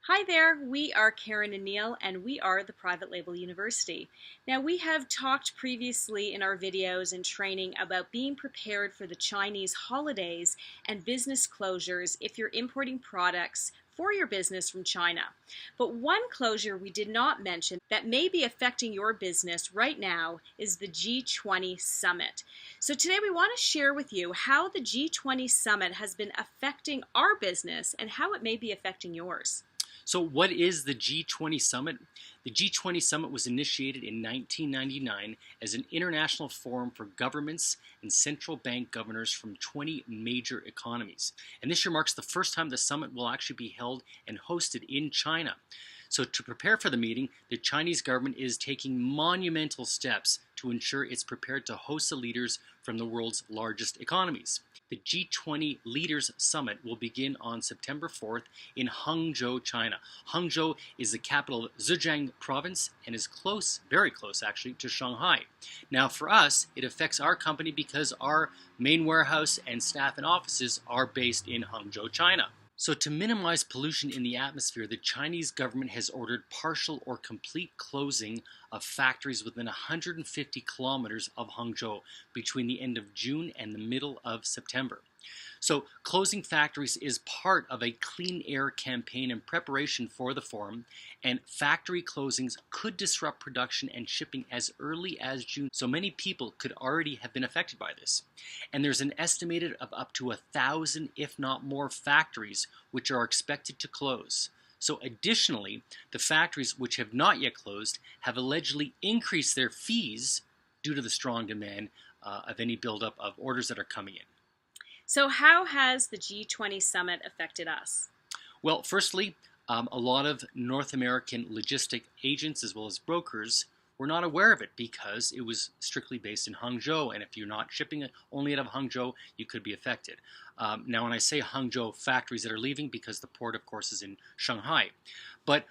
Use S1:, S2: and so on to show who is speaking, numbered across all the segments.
S1: Hi there, we are Karen and Neil, and we are the Private Label University. Now, we have talked previously in our videos and training about being prepared for the Chinese holidays and business closures if you're importing products for your business from China. But one closure we did not mention that may be affecting your business right now is the G20 Summit. So today we want to share with you how the G20 Summit has been affecting our business and how it may be affecting yours.
S2: So what is the G20 Summit? The G20 Summit was initiated in 1999 as an international forum for governments and central bank governors from 20 major economies. And this year marks the first time the summit will actually be held and hosted in China. So to prepare for the meeting, the Chinese government is taking monumental steps to ensure it's prepared to host the leaders from the world's largest economies. The G20 Leaders Summit will begin on September 4th in Hangzhou, China. Hangzhou is the capital of Zhejiang province and is close, very close actually, to Shanghai. Now for us, it affects our company because our main warehouse and staff and offices are based in Hangzhou, China. So to minimize pollution in the atmosphere, the Chinese government has ordered partial or complete closing of factories within 150 kilometers of Hangzhou between the end of June and the middle of September. So closing factories is part of a clean air campaign in preparation for the forum, and factory closings could disrupt production and shipping as early as June. So many people could already have been affected by this. And there's an estimated of up to 1,000, if not more, factories which are expected to close. So additionally, the factories which have not yet closed have allegedly increased their fees due to the strong demand of any buildup of orders that are coming in.
S1: So how has the G20 Summit affected us?
S2: Well, firstly, a lot of North American logistic agents as well as brokers were not aware of it because it was strictly based in Hangzhou, and if you're not shipping it only out of Hangzhou, you could be affected. Now, when I say Hangzhou, factories that are leaving, because the port, of course, is in Shanghai. But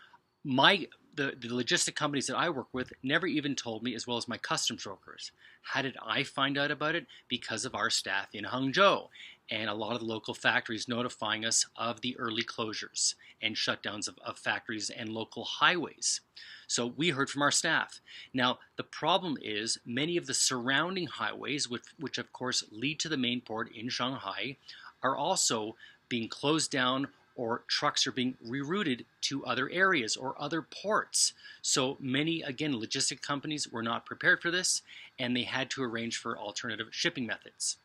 S2: the logistic companies that I work with never even told me, as well as my customs brokers. How did I find out about it? Because of our staff in Hangzhou and a lot of the local factories notifying us of the early closures and shutdowns of factories and local highways. So we heard from our staff. Now, the problem is many of the surrounding highways, which of course lead to the main port in Shanghai, are also being closed down, or trucks are being rerouted to other areas or other ports. So many, again, logistic companies were not prepared for this, and they had to arrange for alternative shipping methods.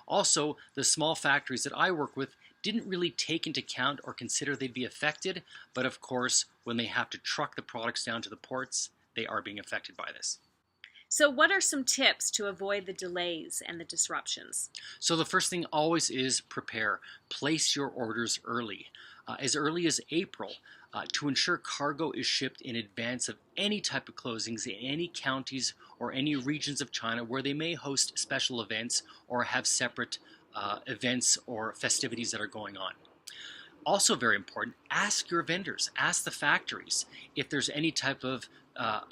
S2: Also, the small factories that I work with didn't really take into account or consider they'd be affected, but of course, when they have to truck the products down to the ports, they are being affected by this.
S1: So what are some tips to avoid the delays and the disruptions?
S2: So the first thing always is prepare. Place your orders as early as April, to ensure cargo is shipped in advance of any type of closings in any counties or any regions of China where they may host special events or have separate events or festivities that are going on. Also very important, ask your vendors, ask the factories if there's any type of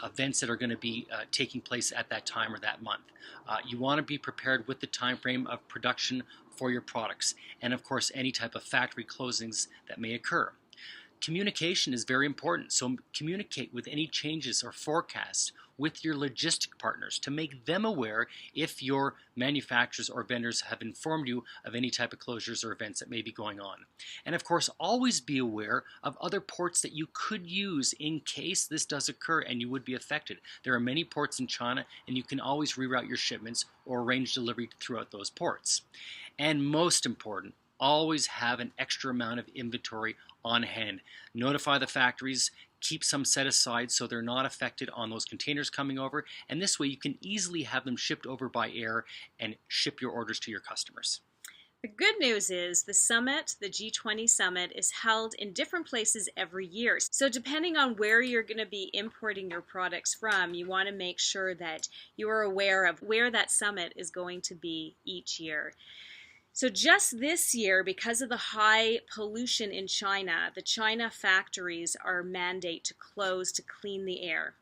S2: events that are going to be taking place at that time or that month. You want to be prepared with the time frame of production for your products, and of course any type of factory closings that may occur. Communication is very important, so communicate with any changes or forecasts with your logistic partners to make them aware if your manufacturers or vendors have informed you of any type of closures or events that may be going on. And of course, always be aware of other ports that you could use in case this does occur and you would be affected. There are many ports in China, and you can always reroute your shipments or arrange delivery throughout those ports. And most important, always have an extra amount of inventory on hand. Notify the factories, keep some set aside so they're not affected on those containers coming over, and this way you can easily have them shipped over by air and ship your orders to your customers.
S1: The good news is the summit, the G20 Summit, is held in different places every year. So depending on where you're going to be importing your products from, you want to make sure that you are aware of where that summit is going to be each year. So just this year, because of the high pollution in China, the China factories are mandated to close to clean the air.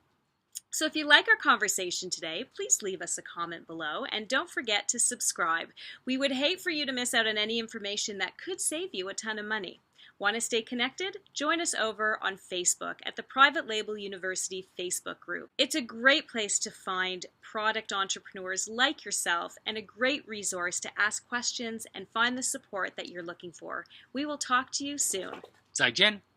S1: So if you like our conversation today, please leave us a comment below, and don't forget to subscribe. We would hate for you to miss out on any information that could save you a ton of money. Want to stay connected? Join us over on Facebook at the Private Label University Facebook group. It's a great place to find product entrepreneurs like yourself and a great resource to ask questions and find the support that you're looking for. We will talk to you soon.
S2: 再见。